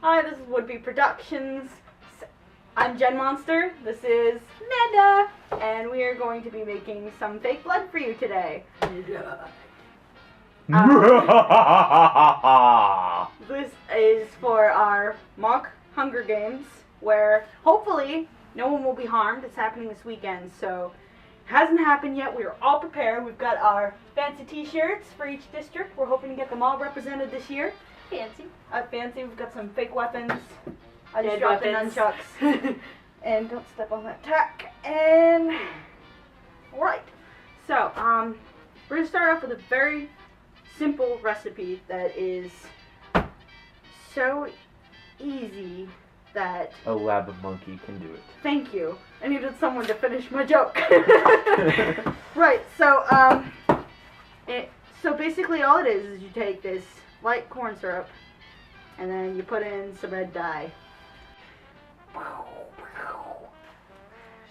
Hi, this is Wouldbe Productions. I'm Jen Monster. This is Neda, and we are going to be making some fake blood for you today. This is for our mock Hunger Games, where hopefully no one will be harmed. It's happening this weekend, so it hasn't happened yet. We are all prepared. We've got our fancy t-shirts for each district. We're hoping to get them all represented this year. Fancy. Fancy. We've got some fake weapons. I just Dead dropped the weapons. nunchucks. And don't step on that tack. And right. So, we're gonna start off with a very simple recipe that is so easy that A lab monkey can do it. thank you. I needed someone to finish my joke. Right. So, so basically all it is you take this light corn syrup and then you put in some red dye.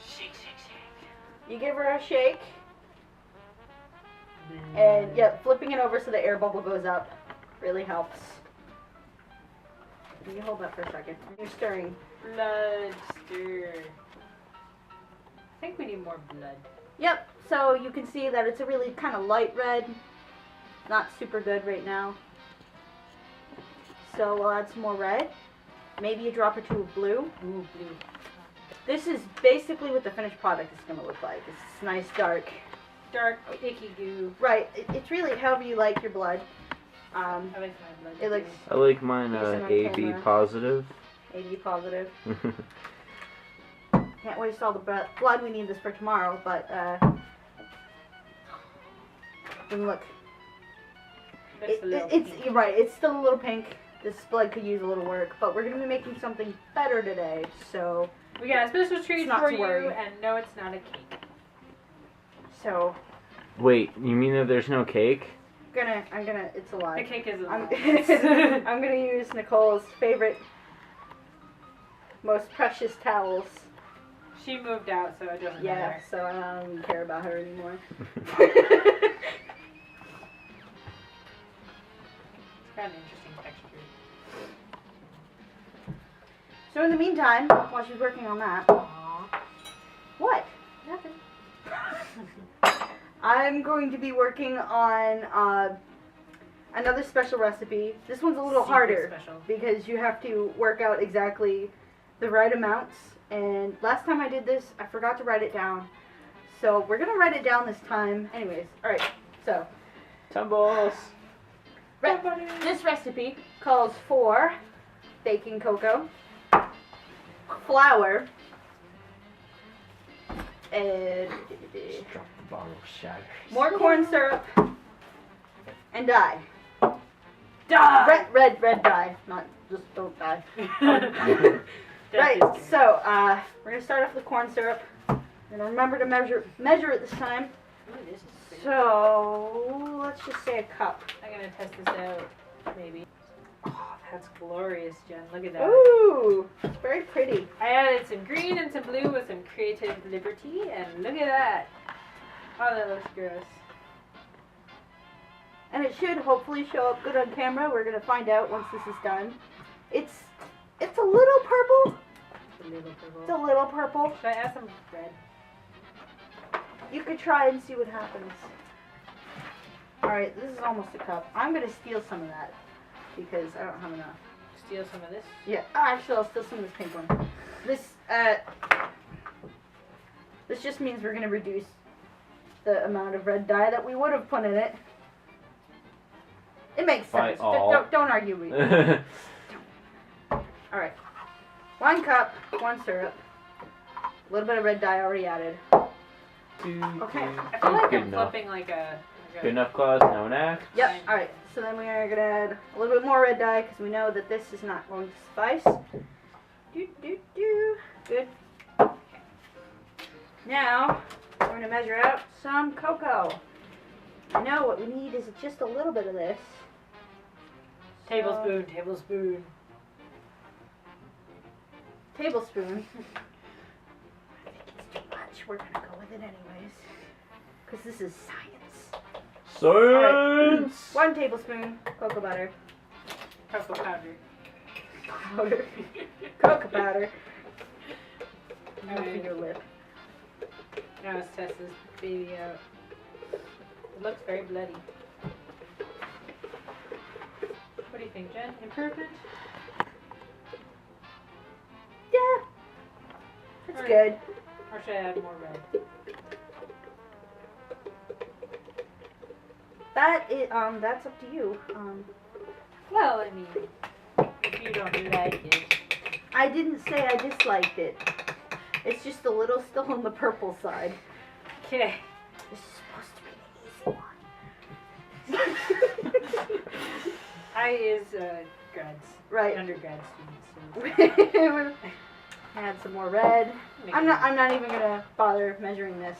Shake, shake, shake. You give her a shake, and yeah, flipping it over so the air bubble goes up really helps. Can you hold that for a second? You're stirring. Blood stir. I think we need more blood. Yep, so you can see that it's a really kind of light red. Not super good right now. So we'll add some more red. Maybe a drop or two of blue. Ooh, blue. This is basically what the finished product is going to look like. It's nice dark. Dark, icky goo. Right, it's really however you like your blood. I like my blood. It looks I like mine Decent on AB camera. positive. AB positive. Can't waste all the blood. We need this for tomorrow, but and look, you're right. It's still a little pink. This blood could use a little work, but we're gonna be making something better today. So We got a special treat not for to you, worry. and no, it's not a cake. so Wait, you mean that there's no cake? I'm gonna. It's a The lie. cake is I'm, alive. I'm gonna use Nicole's favorite, most precious towels. She moved out, so it doesn't Yeah, matter. so I don't even care about her anymore. It's got an interesting texture. So in the meantime, while she's working on that, Aww. what? Nothing. I'm going to be working on another special recipe. This one's a little Secret harder special. because you have to work out exactly the right amounts. And last time I did this, I forgot to write it down. So we're gonna write it down this time. Anyways, all right. So Tumbles. this recipe calls for baking cocoa, flour, and Drop the bottle, shatters. more corn syrup, and dye. Die! Red dye, not just don't die. Right, so we're gonna start off with corn syrup. We're gonna remember to measure it this time. Ooh, this is big. So let's just say a cup. I'm gonna test this out, maybe. Oh, that's glorious, Jen. Look at that. Ooh, it's very pretty. I added some green and some blue with some creative liberty, and look at that. Oh, that looks gross. And it should hopefully show up good on camera. We're gonna find out once this is done. It's a little purple. It's a little purple. It's a little purple. Should I add some red? You could try and see what happens. Alright, this is almost a cup. I'm gonna steal some of that because I don't have enough. Steal some of this? Yeah, actually I'll steal some of this pink one. This just means we're gonna reduce the amount of red dye that we would have put in it. It makes By sense. all. Don't argue with me. Alright. 1 cup, corn syrup. A little bit of red dye already added. Okay. I feel like Good I'm enough. flipping like a... Good enough cause, no one acts. Yep. Alright, so then we are going to add a little bit more red dye because we know that this is not going to suffice. Good. Now, we're going to measure out some cocoa. I know what we need is just a little bit of this. Tablespoon, tablespoon. Tablespoon. I think it's too much. We're going to go with it anyways. Because this is science. Science! 1 tablespoon cocoa butter. Cocoa powder. powder. Cocoa powder. Alright. Your lip. Now let's test this baby out. It looks very bloody. What do you think, Jen? Improvement? Yeah. It's Or- good. Or should I add more red? That's up to you. Well, I mean, if you don't like it. I didn't say I disliked it. It's just a little still on the purple side. Okay. This is supposed to be an easy one. I is grads. Right. Undergrad students. So Add some more red. make I'm it- not even gonna bother measuring this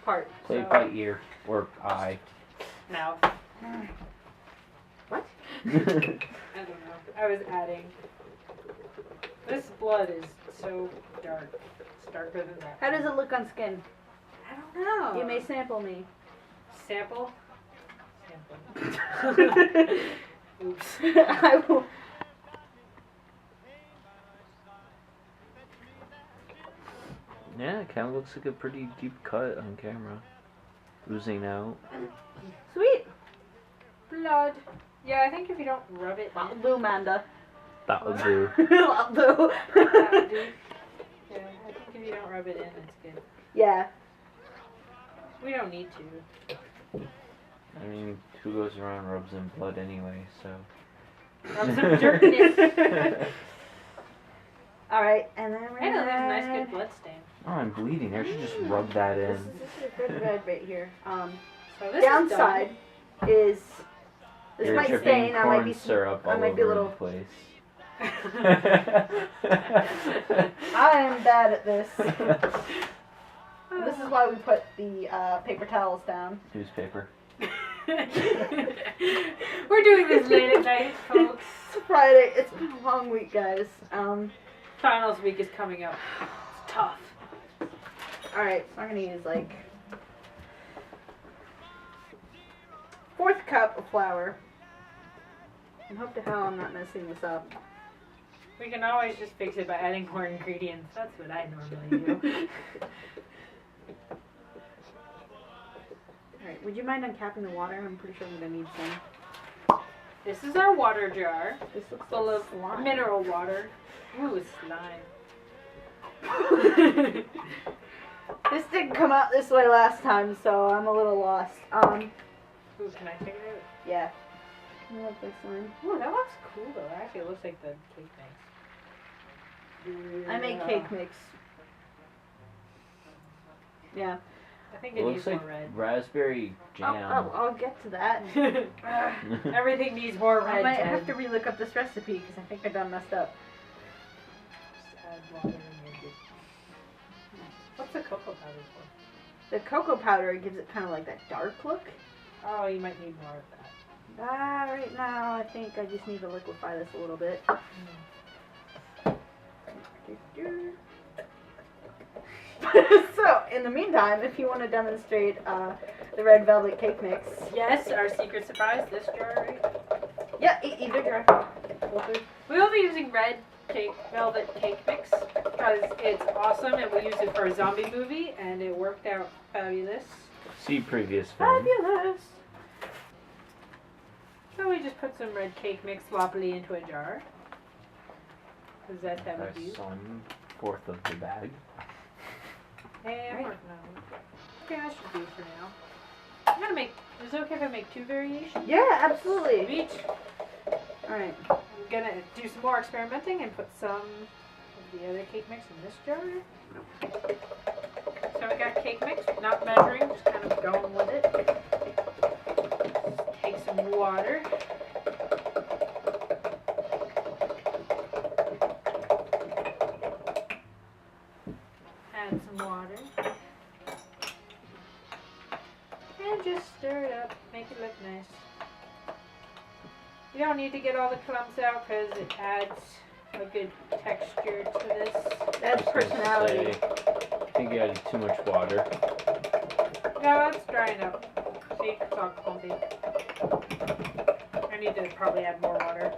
part. Play So- by ear or eye. Mouth. What? I don't know. I was adding. This blood is so dark. It's darker than that. How does it look on skin? I don't know. You may sample me. Sample? Sample. Oops. I will. Yeah, it kind of looks like a pretty deep cut on camera. Oozing out. Sweet. Blood. Yeah, I think if you don't rub it in, Blue Manda. That would do. Blue. that would do. Yeah, I think if you don't rub it in, it's good. Yeah. We don't need to. I mean, who goes around rubs in blood anyway, so. Rub some dirt in it. All right, and then we're I know gonna there's a nice add- good blood stain. Oh, I'm bleeding. I should just rub that This in. is a good red right here. So this Downside is this You're might dripping stain. I might corn be syrup I all might be a over little- the place. I am bad at this. This is why we put the paper towels down. Newspaper. done. We're doing this late at night, folks. It's Friday. It's been a long week, guys. Finals week is coming up. It's tough. All right, so I'm gonna use like 1/4 cup of flour. And hope to hell I'm not messing this up. We can always just fix it by adding more ingredients. That's what I normally do. Alright, would you mind uncapping the water? I'm pretty sure I'm gonna need some. This is our water jar, This looks full like of slime. mineral water. Ooh, slime. This didn't come out this way last time, so I'm a little lost. Ooh, can I take it out? Yeah. I love this one. Ooh, that looks cool though. Actually, it looks like the cake mix. I make cake mix. Yeah. I think It it looks needs like more red. raspberry jam. I'll get to that. Everything needs more I red. might Ted. have to relook up this recipe because I think I done messed up. Just add water and you're good. What's the cocoa powder for? The cocoa powder gives it kind of like that dark look. Oh, you might need more of that. Right now I think I just need to liquefy this a little bit. So, in the meantime, if you want to demonstrate the red velvet cake mix, Yes, our secret surprise, this jar, right? yeah, either jar. We will be using red velvet cake mix because it's awesome and we used it for a zombie movie and it worked out fabulous. See previous film. Fabulous. So we just put some red cake mix sloppily into a jar. Because that's how we do. That's 1/4 of the bag. Hey, I'm Right. working on it. Okay, that should do for now. I'm gonna make, is it okay if I make 2 variations Yeah, of absolutely. each? Alright. I'm gonna do some more experimenting and put some of the other cake mix in this jar. So we got cake mix, not measuring, just kind of going with it. Take some water. Add some water. And just stir it up, make it look nice. You don't need to get all the clumps out because it adds a good texture to this. That's personality. I think you added too much water. No, it's drying up. See, it's all clumpy. I need to probably add more water.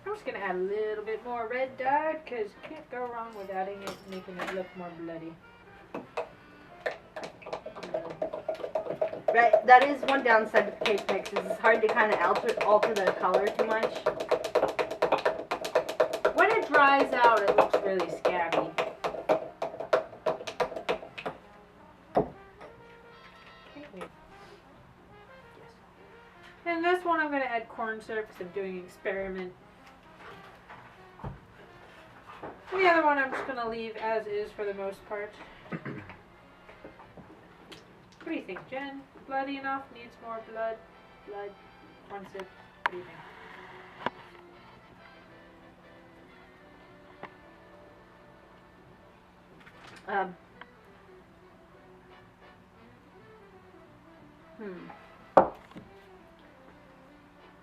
I'm just gonna add a little bit more red dye because you can't go wrong with adding it and making it look more bloody. Right, that is one downside with the cake mix, is it's hard to kind of alter the color too much. When it dries out, it looks really scabby. And this one I'm going to add corn syrup because I'm doing an experiment. And the other one I'm just going to leave as is for the most part. What do you think, Jen? Bloody enough? Needs more blood? Blood? Corn syrup? What do you think?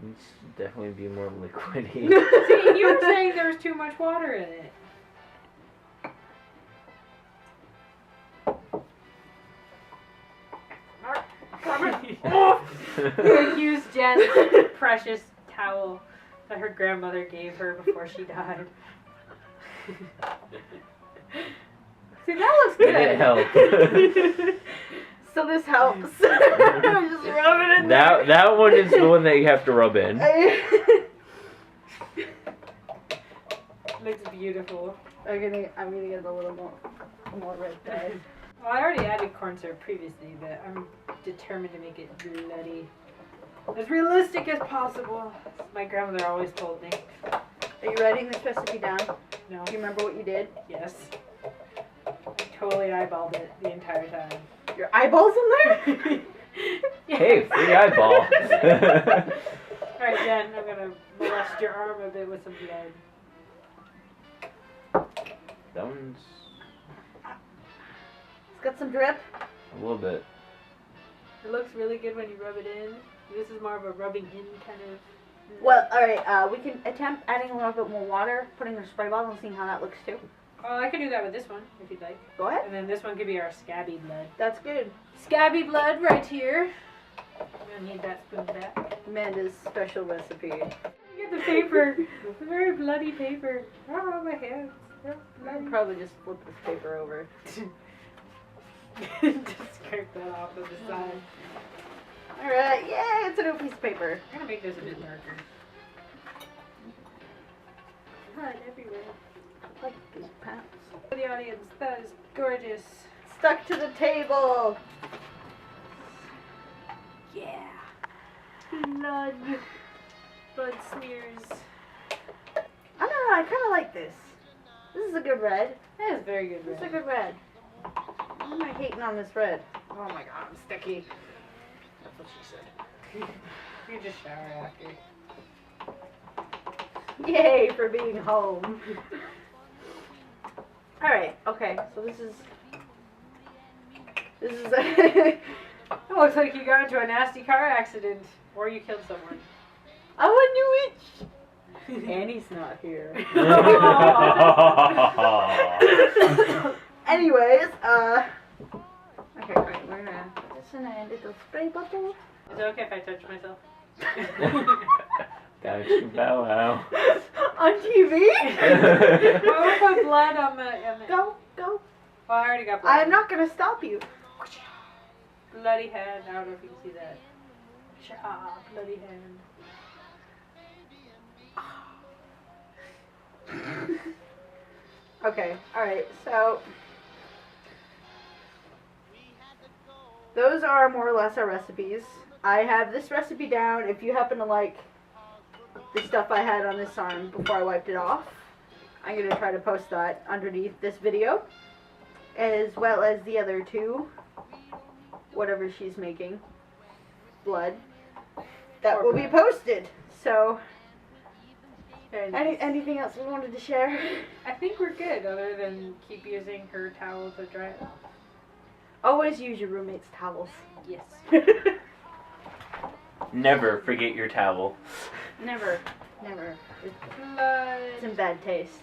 Needs to definitely be more liquidy. See, you were saying there was too much water in it. You used Jen's precious towel that her grandmother gave her before she died. See, that looks good. It helped. So this helps. Just rub it in there. That one is the one that you have to rub in. Looks beautiful. I'm gonna get a little more red dye. Well, I already added corn syrup previously, but I'm determined to make it bloody. As realistic as possible. My grandmother always told me. Are you writing this recipe down? No. Do you remember what you did? Yes. I totally eyeballed it the entire time. Your eyeballs in there? Hey, free eyeball. Alright, Jen, I'm gonna molest your arm a bit with some blood. That one's It's got some drip. a little bit. It looks really good when you rub it in. This is more of a rubbing in kind of. Well, alright, we can attempt adding a little bit more water, putting a spray bottle and seeing how that looks too. Oh, I could do that with this one, if you'd like. Go ahead. And then this one could be our scabby blood. That's good. Scabby blood right here. I'm gonna need that spoon back. Amanda's special recipe. Get the paper. The very bloody paper. Oh, my hands. They're I bloody. probably just flip this paper over. Just scrape that off of the side. Alright, yay, it's a new piece of paper. I'm gonna make this a bit darker. Blood everywhere. I like these pants. For the audience, that is gorgeous. Stuck to the table. Yeah. Blood. Blood smears. I don't know, I kind of like this. This is a good red. That is very good. This is a good red. Why am I hating on this red? Oh my god, I'm sticky. That's what she said. You just shower after. Yay for being home. Alright, okay, so this is It looks like you got into a nasty car accident. Or you killed someone. I wonder which. Annie's not here. Anyways, okay, great, we're gonna put this in a little spray bottle. Is it okay if I touch myself? Got you, bow wow. On TV? Well, we put blood on the... Go. Oh, I already got blood. I am not gonna stop you. Bloody hand. I don't know if you can see that. Ah, bloody hand. Okay, alright, so those are more or less our recipes. I have this recipe down if you happen to like the stuff I had on this arm before I wiped it off. I'm going to try to post that underneath this video, as well as the other two, whatever she's making, blood, that will be posted. So, anything else we wanted to share? I think we're good, other than keep using her towel to dry it off. Always use your roommate's towels. Yes. Never forget your towel. Never. It's Blood. in bad taste.